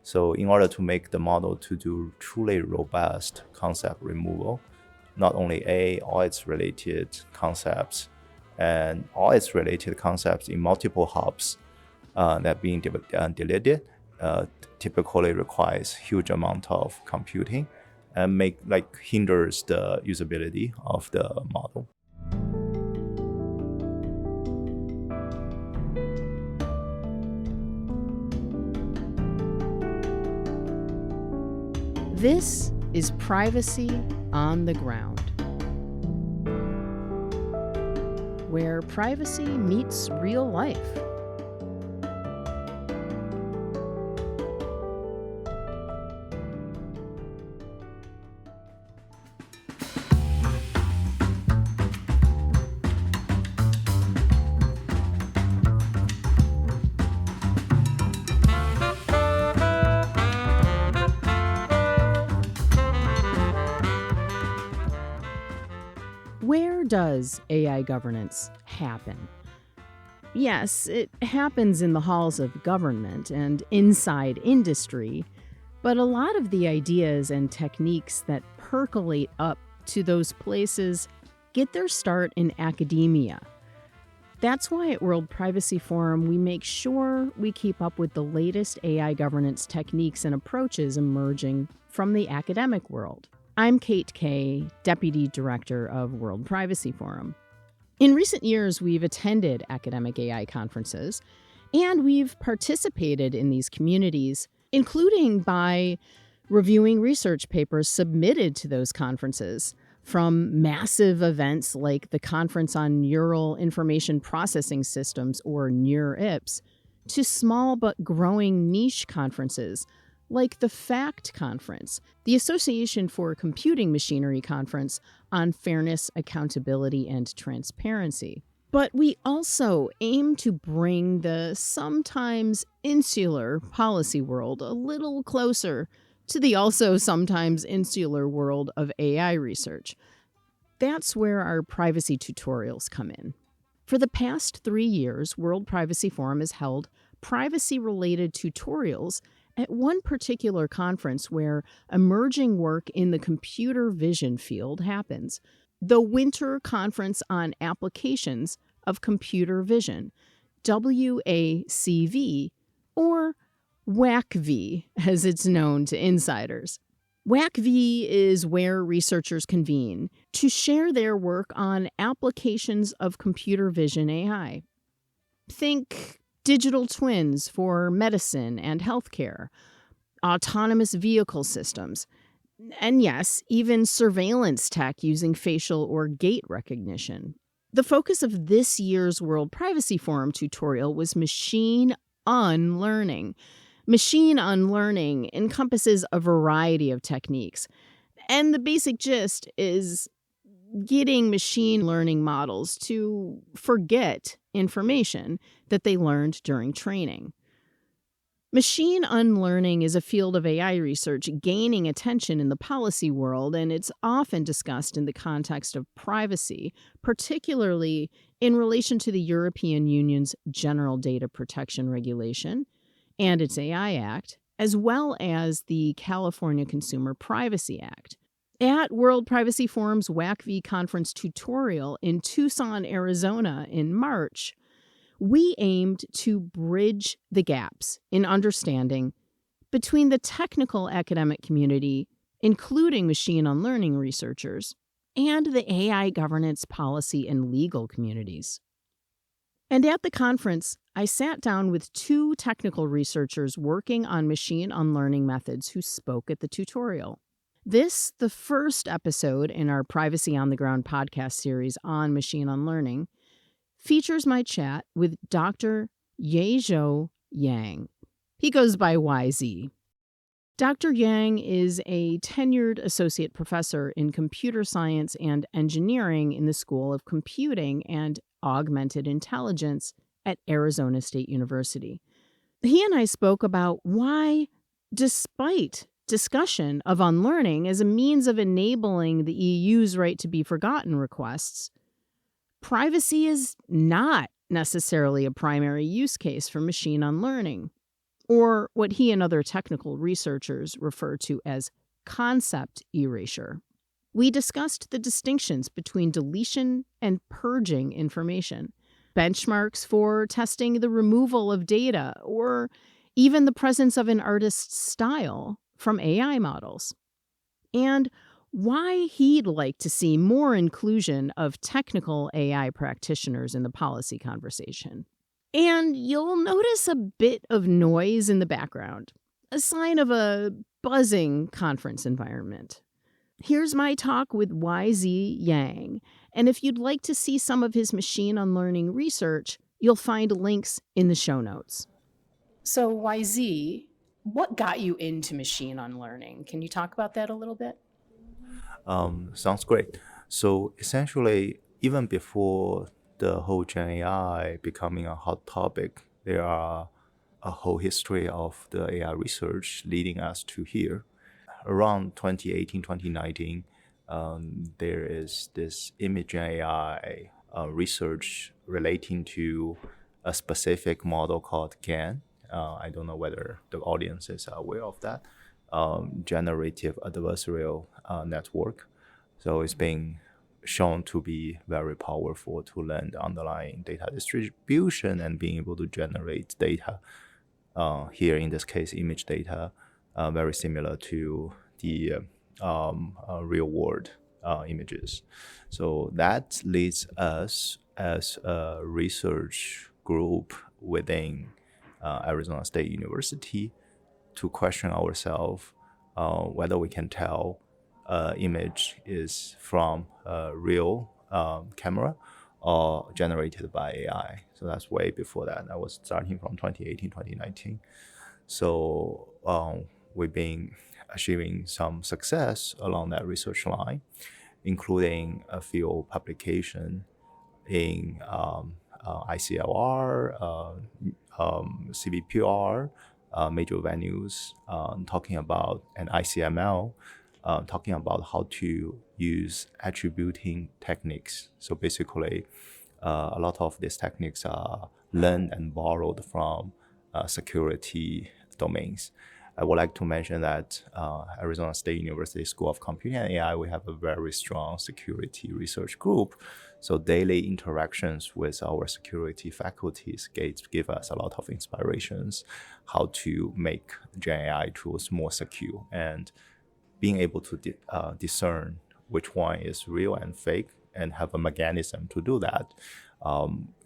So in order to make the model to do truly robust concept removal, not only all its related concepts and all its related concepts in multiple hops that being deleted typically requires huge amount of computing and hinders the usability of the model. This is Privacy on the Ground, where privacy meets real life. Where does AI governance happen? Yes, it happens in the halls of government and inside industry, but a lot of the ideas and techniques that percolate up to those places get their start in academia. That's why at World Privacy Forum, we make sure we keep up with the latest AI governance techniques and approaches emerging from the academic world. I'm Kate Kay, Deputy Director of World Privacy Forum. In recent years, we've attended academic AI conferences, and we've participated in these communities, including by reviewing research papers submitted to those conferences, from massive events like the Conference on Neural Information Processing Systems, or NeurIPS, to small but growing niche conferences like the FACT Conference, the Association for Computing Machinery Conference on Fairness, Accountability, and Transparency. But we also aim to bring the sometimes insular policy world a little closer to the also sometimes insular world of AI research. That's where our privacy tutorials come in. For the past 3 years, World Privacy Forum has held privacy-related tutorials at one particular conference where emerging work in the computer vision field happens, the Winter Conference on Applications of Computer Vision, WACV, or WACV, as it's known to insiders. WACV is where researchers convene to share their work on applications of computer vision AI. Think digital twins for medicine and healthcare, autonomous vehicle systems, and yes, even surveillance tech using facial or gait recognition. The focus of this year's World Privacy Forum tutorial was machine unlearning. Machine unlearning encompasses a variety of techniques, and the basic gist is getting machine learning models to forget information that they learned during training. Machine unlearning is a field of AI research gaining attention in the policy world, and it's often discussed in the context of privacy, particularly in relation to the European Union's General Data Protection Regulation and its AI Act, as well as the California Consumer Privacy Act. At World Privacy Forum's WACV conference tutorial in Tucson, Arizona in March, we aimed to bridge the gaps in understanding between the technical academic community, including machine unlearning researchers, and the AI governance, policy, and legal communities. And at the conference, I sat down with 2 technical researchers working on machine unlearning methods who spoke at the tutorial. This, the first episode in our Privacy on the Ground podcast series on machine unlearning, features my chat with Dr. Yezhou Yang. He goes by YZ. Dr. Yang is a tenured associate professor in computer science and engineering in the School of Computing and Augmented Intelligence at Arizona State University. He and I spoke about why, despite discussion of unlearning as a means of enabling the EU's right to be forgotten requests, privacy is not necessarily a primary use case for machine unlearning. or what he and other technical researchers refer to as concept erasure. We discussed the distinctions between deletion and purging information, benchmarks for testing the removal of data, or even the presence of an artist's style from AI models, and why he'd like to see more inclusion of technical AI practitioners in the policy conversation. And you'll notice a bit of noise in the background, a sign of a buzzing conference environment. Here's my talk with YZ Yang, and if you'd like to see some of his machine unlearning research, you'll find links in the show notes. So YZ, what got you into machine unlearning? Can you talk about that a little bit? Sounds great. So essentially, even before the whole Gen AI becoming a hot topic, there are a whole history of the AI research leading us to here. Around 2018, 2019, there is this image AI research relating to a specific model called GAN. I don't know whether the audience is aware of that. Generative adversarial network. So it's being shown to be very powerful to learn the underlying data distribution and being able to generate data. Here in this case, image data, very similar to the real world images. So that leads us as a research group within Arizona State University to question ourselves whether we can tell image is from a real camera or generated by AI. So that's way before that. I was starting from 2018, 2019. So we've been achieving some success along that research line, including a few publications in ICLR, CCPA, major venues, talking about an ICML, talking about how to use attributing techniques. So basically, a lot of these techniques are learned and borrowed from security domains. I would like to mention that Arizona State University School of Computing and AI, we have a very strong security research group. So daily interactions with our security faculties give us a lot of inspirations how to make Gen AI tools more secure, and being able to discern which one is real and fake and have a mechanism to do that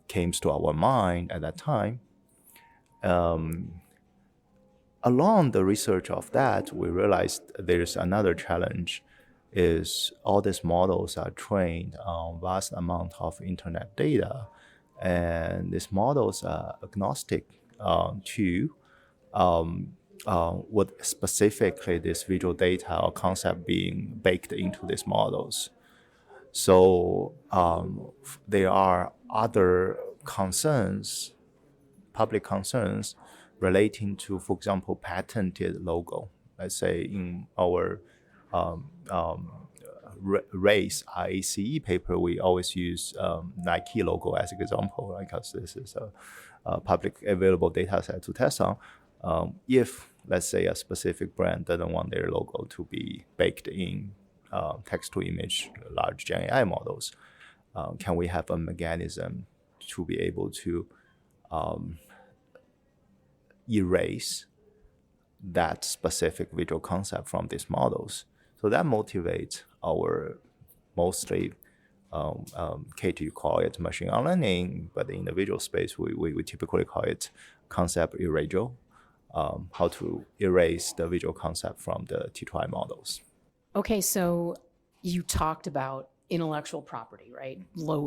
came to our mind at that time. Along the research of that, we realized there's another challenge is all these models are trained on vast amount of internet data, and these models are agnostic to what specifically this visual data or concept being baked into these models. So there are other concerns, public concerns, relating to, for example, patented logo. Let's say in our race IACE paper, we always use Nike logo as an example, right? Because this is a public available data set to test on. If, let's say, a specific brand doesn't want their logo to be baked in text-to-image large Gen AI models, can we have a mechanism to be able to erase that specific visual concept from these models? So that motivates our mostly Kate, you call it machine learning, but in the visual space, we typically call it concept erasure, how to erase the visual concept from the T2I models. Okay, so you talked about intellectual property, right?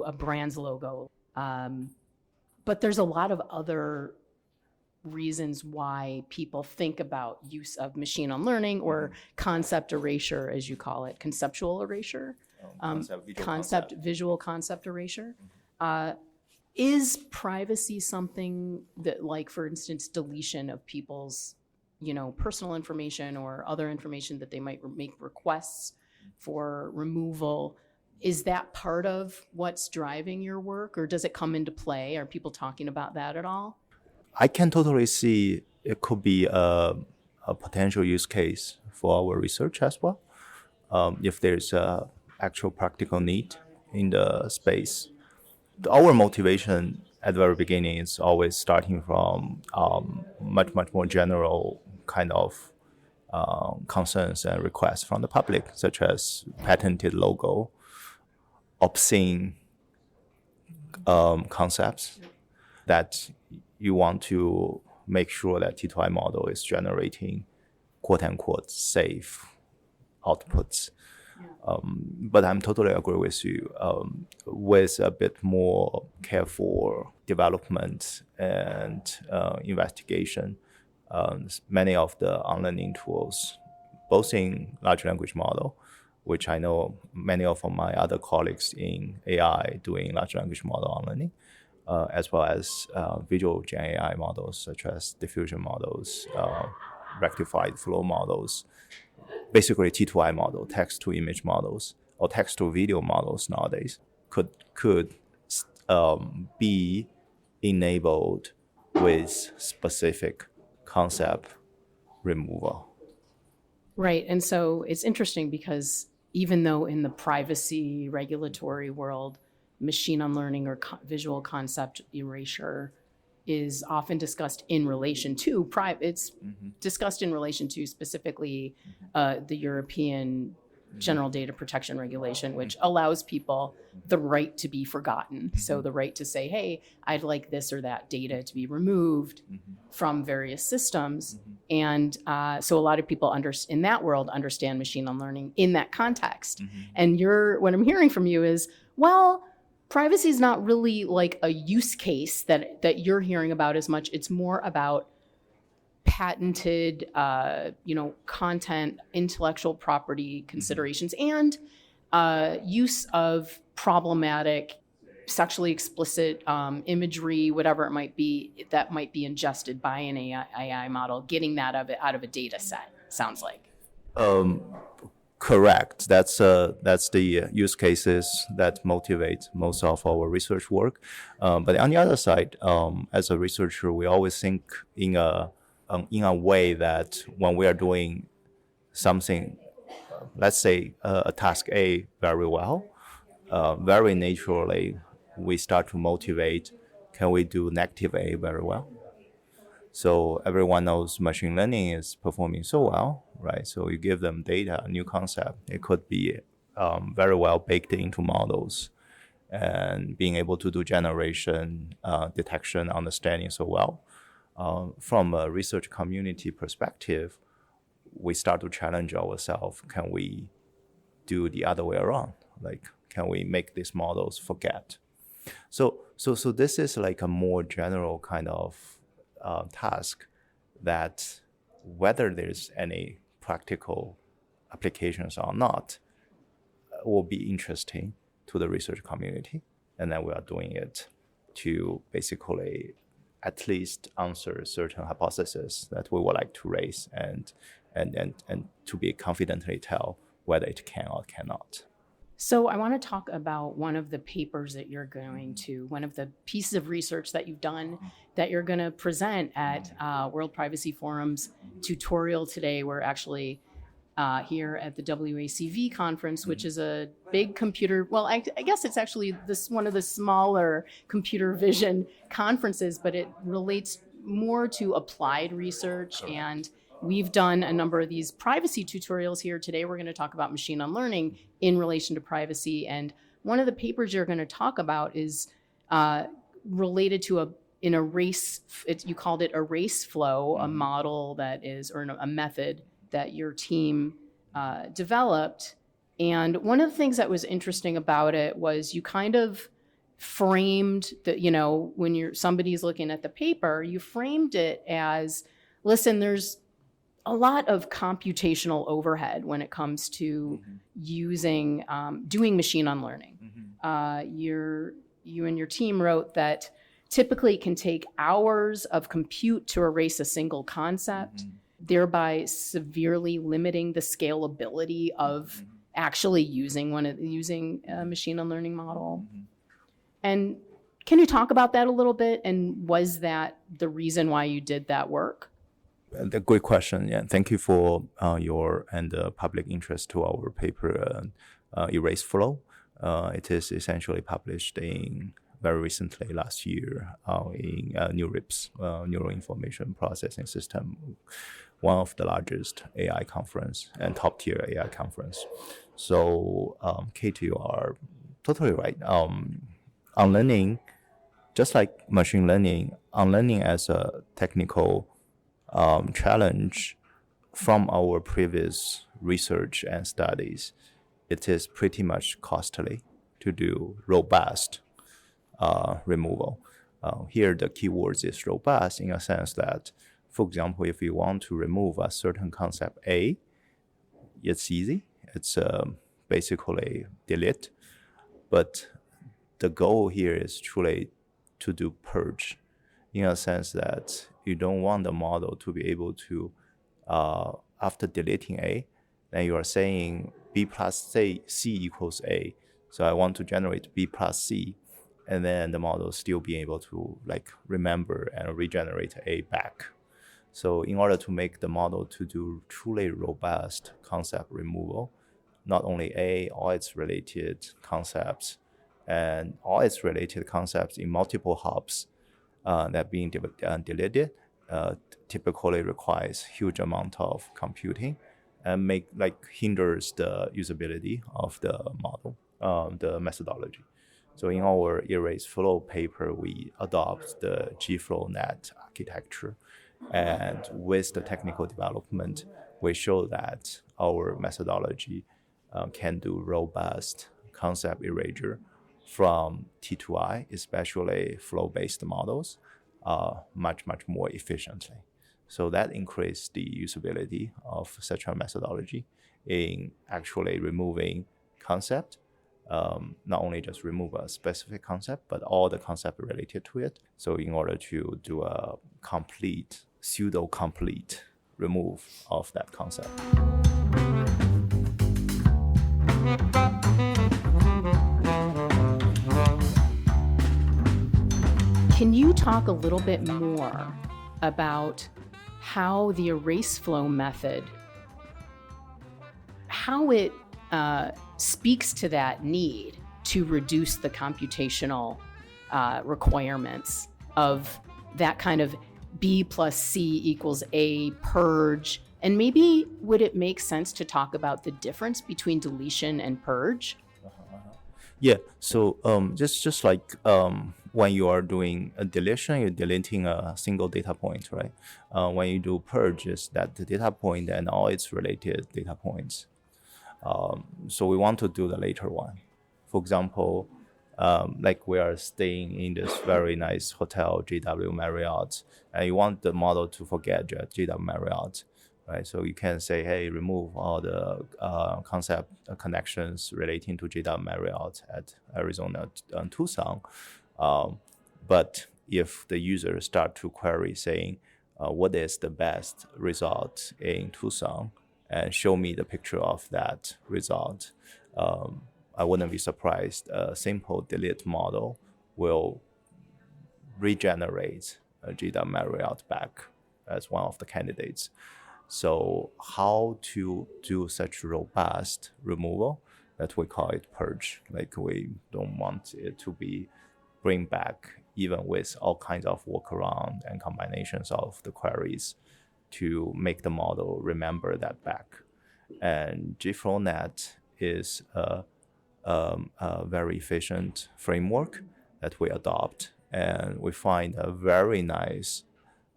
A brand's logo. But there's a lot of other reasons why people think about use of machine unlearning or concept erasure, as you call it, conceptual erasure, visual concept erasure. Is privacy something that, like, for instance, deletion of people's, personal information or other information that they might make requests for removal, is that part of what's driving your work, or does it come into play? Are people talking about that at all? I can totally see it could be a potential use case for our research as well. If there's a actual practical need in the space. Our motivation at the very beginning is always starting from much more general kind of concerns and requests from the public, such as patented logo, obscene concepts that you want to make sure that T2I model is generating quote unquote safe outputs. But I'm totally agree with you. With a bit more careful development and investigation, many of the unlearning tools, both in large language model, which I know many of my other colleagues in AI doing large language model unlearning, as well as visual Gen AI models such as diffusion models, rectified flow models, basically T2I model, text-to-image models, or text-to-video models nowadays could be enabled with specific concept removal. Right. And so it's interesting because even though in the privacy regulatory world, machine unlearning or visual concept erasure is often discussed in relation to it's discussed in relation to specifically the European General Data Protection Regulation, which allows people the right to be forgotten. So the right to say, hey, I'd like this or that data to be removed from various systems. And so a lot of people in that world understand machine unlearning in that context. And what I'm hearing from you is, well, privacy is not really like a use case that you're hearing about as much. It's more about patented, content, intellectual property considerations, and use of problematic, sexually explicit imagery, whatever it might be, that might be ingested by an AI model, getting that out of a data set, sounds like. Correct. That's the use cases that motivate most of our research work. But on the other side, as a researcher, we always think in a way that when we are doing something, let's say a task A very well, very naturally we start to motivate, can we do negative A very well? So everyone knows machine learning is performing so well, right? So you give them data, a new concept, it could be very well baked into models and being able to do generation, detection, understanding so well. From a research community perspective, we start to challenge ourselves, can we do the other way around? Like, can we make these models forget? So this is like a more general kind of task that whether there's any practical applications or not will be interesting to the research community. And then we are doing it to basically at least answer certain hypotheses that we would like to raise and to be confidently tell whether it can or cannot. So I want to talk about one of the papers that one of the pieces of research that you've done that you're going to present at World Privacy Forum's tutorial today. We're actually here at the WACV conference, which is a big computer, well, I guess it's actually one of the smaller computer vision conferences, but it relates more to applied research. And we've done a number of these privacy tutorials here. Today, we're going to talk about machine unlearning in relation to privacy. And one of the papers you're going to talk about is related to you called it erase flow, a model that is, or a method that your team developed. And one of the things that was interesting about it was you kind of framed when somebody's looking at the paper, you framed it as, listen, there's a lot of computational overhead when it comes to doing machine unlearning. You and your team wrote that typically it can take hours of compute to erase a single concept, thereby severely limiting the scalability of actually using a machine unlearning model. And can you talk about that a little bit? And was that the reason why you did that work? A great question. Yeah, thank you for your and public interest to our paper, Erase Flow. It is essentially published in very recently last year in NeurIPS, Neural Information Processing System, one of the largest AI conference and top tier AI conference. So, Kate, you are totally right. Unlearning, just like machine learning, unlearning as a technical challenge from our previous research and studies, it is pretty much costly to do robust removal. Here, the keywords is robust in a sense that, for example, if you want to remove a certain concept A, it's easy. It's basically delete. But the goal here is truly to do purge, in a sense that you don't want the model to be able to, after deleting A, then you are saying B plus C equals A. So I want to generate B plus C, and then the model still be able to remember and regenerate A back. So in order to make the model to do truly robust concept removal, not only A, all its related concepts, and all its related concepts in multiple hops that being deleted typically requires huge amount of computing and hinders the usability of the model, the methodology. So in our Erase Flow paper, we adopt the GFlowNet architecture, and with the technical development, we show that our methodology can do robust concept erasure from T2I, especially flow-based models, much more efficiently. So that increased the usability of such a methodology in actually removing concept, not only just remove a specific concept, but all the concept related to it. So in order to do a complete, pseudo-complete remove of that concept. Can you talk a little bit more about how the erase flow method, how it speaks to that need to reduce the computational requirements of that kind of B plus C equals A purge? And maybe would it make sense to talk about the difference between deletion and purge? Yeah, so just like when you are doing a deletion, you're deleting a single data point, right? When you do purge, it's that the data point and all its related data points. So we want to do the later one. For example, like we are staying in this very nice hotel, JW Marriott, and you want the model to forget JW Marriott, right? So you can say, hey, remove all the concept connections relating to JW Marriott at Arizona Tucson. But if the user start to query saying, what is the best result in Tucson, and show me the picture of that result, I wouldn't be surprised a simple delete model will regenerate JW Marriott back as one of the candidates. So how to do such robust removal, that we call it purge. Like we don't want it to be bring back, even with all kinds of workaround and combinations of the queries to make the model remember that back. And GFlowNet is a very efficient framework that we adopt, and we find a very nice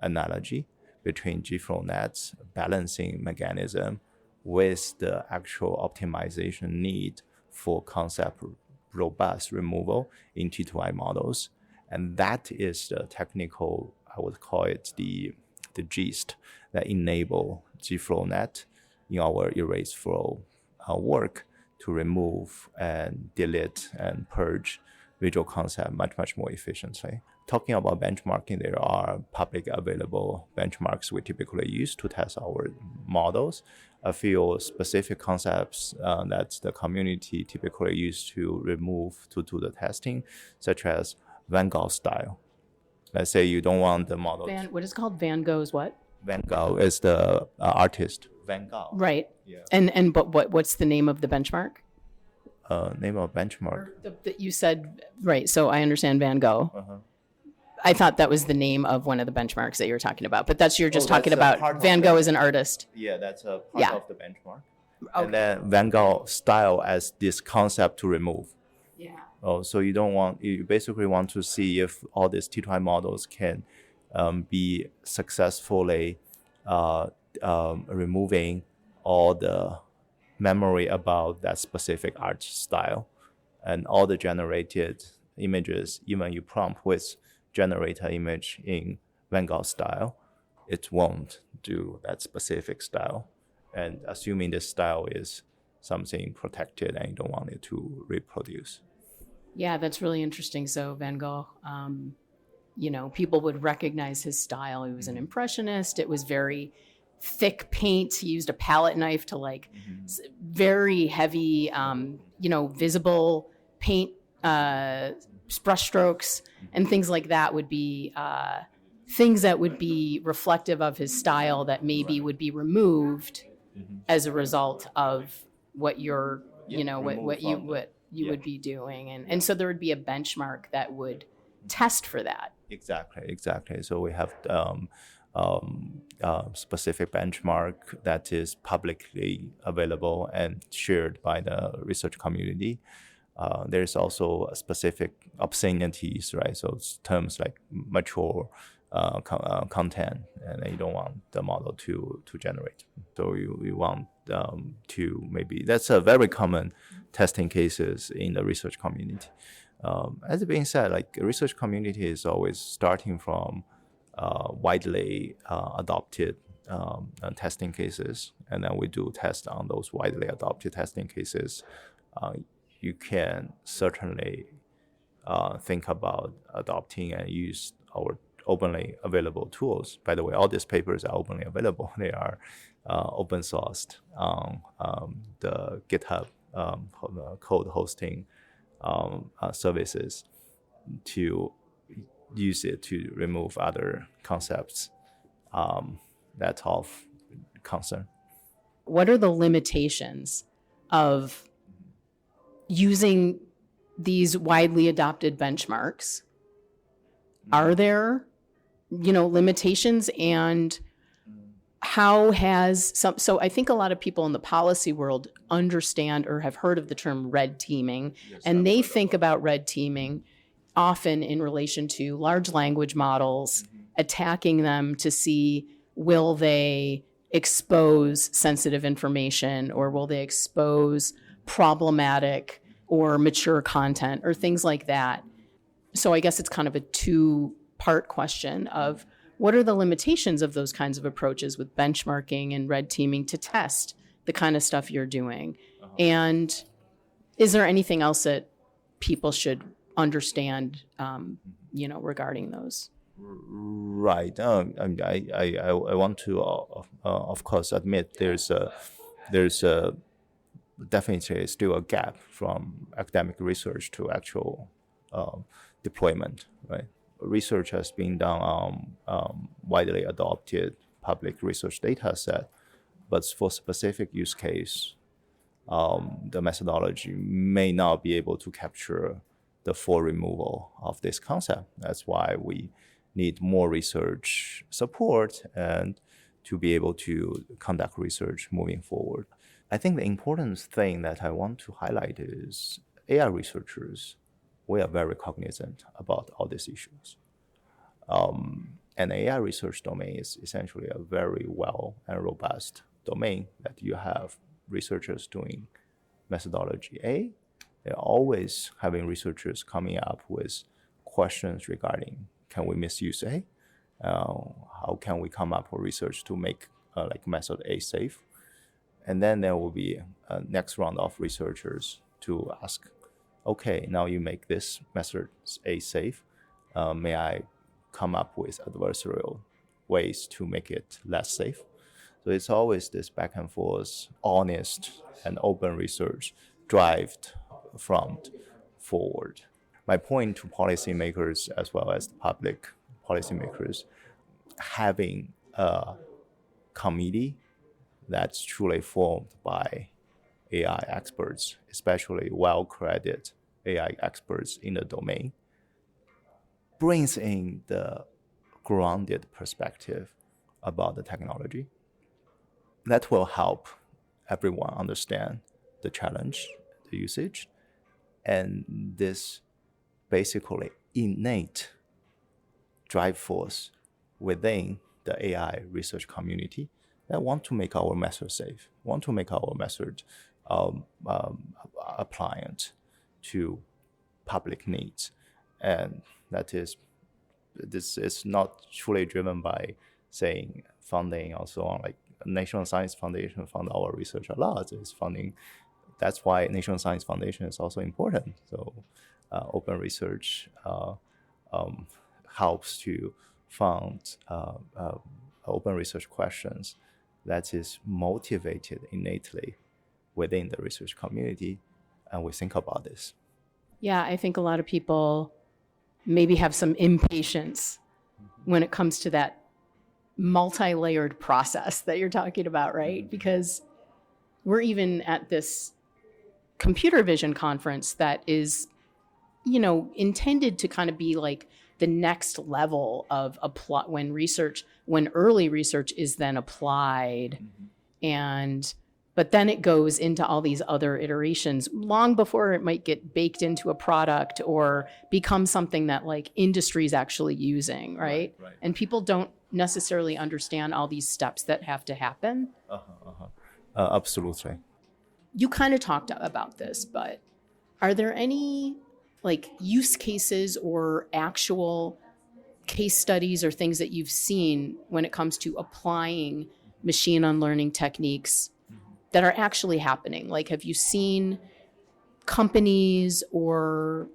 analogy between GFlowNet's balancing mechanism with the actual optimization need for concept robust removal in T2I models. And that is the technical, I would call it the gist that enable GFlowNet in our erase flow work to remove and delete and purge visual concept much more efficiently. Talking about benchmarking, there are public available benchmarks we typically use to test our models. A few specific concepts that the community typically use to remove to do the testing, such as Van Gogh style. Let's say you don't want the model. What is called Van Gogh's what? Van Gogh is the artist. Van Gogh. Right. Yeah. But what's the name of the benchmark? Name of benchmark. You said, right, so I understand Van Gogh. Uh-huh. I thought that was the name of one of the benchmarks that you were talking about, but you're just that's talking a part about of Van the- Gogh as an artist. Yeah, that's a part Yeah. of the benchmark. Okay. And then Van Gogh style as this concept to remove. Yeah. So you basically want to see if all these T2I models can be successfully removing all the memory about that specific art style, and all the generated images, even you prompt with generate an image in Van Gogh style, it won't do that specific style. And assuming this style is something protected and you don't want it to reproduce. Yeah, that's really interesting. So Van Gogh, people would recognize his style. He was an impressionist. It was very thick paint. He used a palette knife to very heavy, visible paint brush strokes and things like that would be things that would be reflective of his style that maybe would be removed as a result of what you're, what you would be doing. And so there would be a benchmark that would test for that. Exactly. So we have specific benchmark that is publicly available and shared by the research community. There's also a specific obscenities, right? So it's terms like mature content, and you don't want the model to generate. So you want to maybe, that's a very common testing cases in the research community. As it being said, like research community is always starting from widely adopted testing cases, and then we do test on those widely adopted testing cases. You can certainly think about adopting and use our openly available tools. By the way, all these papers are openly available. They are open sourced on the GitHub code hosting services to use it to remove other concepts that's of concern. What are the limitations of using these widely adopted benchmarks? Are there, limitations, and how has so I think a lot of people in the policy world understand or have heard of the term red teaming, and they think about red teaming often in relation to large language models, attacking them to see will they expose sensitive information, or will they expose problematic or mature content or things like that. So I guess it's kind of a two-part question of what are the limitations of those kinds of approaches with benchmarking and red teaming to test the kind of stuff you're doing? And is there anything else that people should understand, regarding those? Right. I want to, of course, admit there's definitely still a gap from academic research to actual deployment. Right. Research has been done on widely adopted public research data set, but for specific use case, the methodology may not be able to capture the full removal of this concept. That's why we need more research support and to be able to conduct research moving forward. I think the important thing that I want to highlight is AI researchers, we are very cognizant about all these issues. And AI research domain is essentially a very well and robust domain that you have researchers doing methodology A. They're always having researchers coming up with questions regarding, can we misuse A? How can we come up with research to make method A safe? And then there will be a next round of researchers to ask, okay, now you make this method A safe. May I come up with adversarial ways to make it less safe? So it's always this back and forth, honest and open research drived from forward. My point to policymakers as well as the public policymakers, having a committee that's truly formed by AI experts, especially well-credited AI experts in the domain, brings in the grounded perspective about the technology. That will help everyone understand the challenge, the usage, and this basically innate drive force within the AI research community that want to make our method safe, want to make our method appliant to public needs. And this is not truly driven by saying funding or so on. Like National Science Foundation fund our research a lot. It's funding. That's why National Science Foundation is also important. So open research helps to fund open research questions that is motivated innately within the research community, and we think about this. Yeah, I think a lot of people maybe have some impatience when it comes to that multi-layered process that you're talking about, right? Because we're even at this computer vision conference that is, intended to kind of be like the next level of when early research is then applied. But then it goes into all these other iterations long before it might get baked into a product or become something that like industry is actually using, right? Right. And people don't necessarily understand all these steps that have to happen. Absolutely. You kind of talked about this, but are there any like use cases or actual case studies or things that you've seen when it comes to applying machine unlearning techniques that are actually happening? Like, have you seen companies or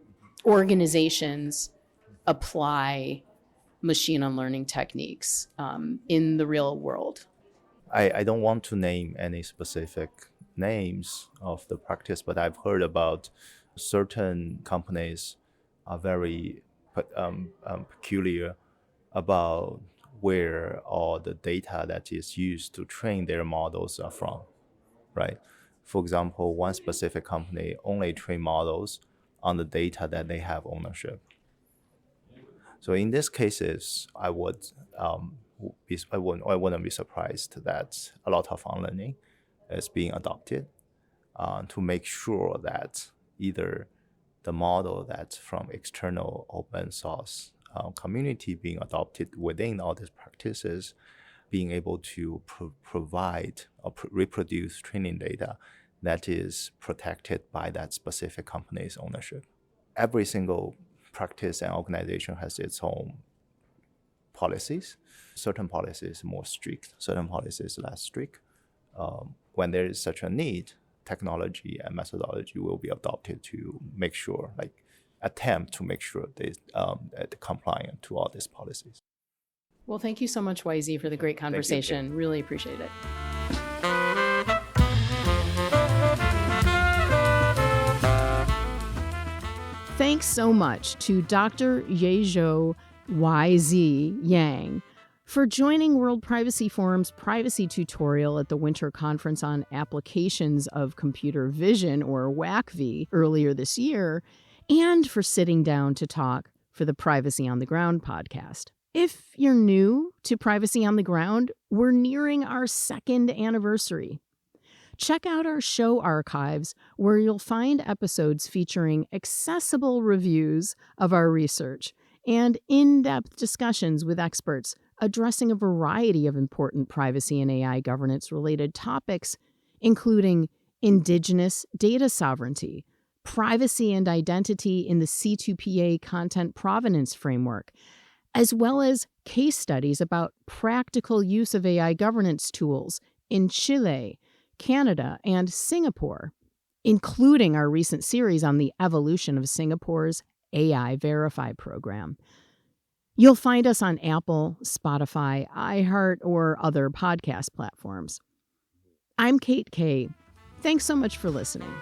organizations apply machine unlearning techniques in the real world? I don't want to name any specific names of the practice, but I've heard about certain companies are very peculiar about where all the data that is used to train their models are from, right? For example, one specific company only train models on the data that they have ownership. So in these cases, I wouldn't be surprised that a lot of unlearning is being adopted to make sure that either the model that's from external open source community being adopted within all these practices, being able to provide or reproduce training data that is protected by that specific company's ownership. Every single practice and organization has its own policies. Certain policies more strict, certain policies less strict. When there is such a need, technology and methodology will be adopted to make sure, attempt to make sure they're compliant to all these policies. Well, thank you so much, YZ, for the great conversation. Really appreciate it. Thanks so much to Dr. Yezhou YZ Yang for joining World Privacy Forum's privacy tutorial at the Winter Conference on Applications of Computer Vision, or WACV, earlier this year, and for sitting down to talk for the Privacy on the Ground podcast. If you're new to Privacy on the Ground, we're nearing our 2nd anniversary. Check out our show archives, where you'll find episodes featuring accessible reviews of our research and in-depth discussions with experts addressing a variety of important privacy and AI governance-related topics, including indigenous data sovereignty, privacy and identity in the C2PA content provenance framework, as well as case studies about practical use of AI governance tools in Chile, Canada, and Singapore, including our recent series on the evolution of Singapore's AI Verify program. You'll find us on Apple, Spotify, iHeart, or other podcast platforms. I'm Kate Kay. Thanks so much for listening.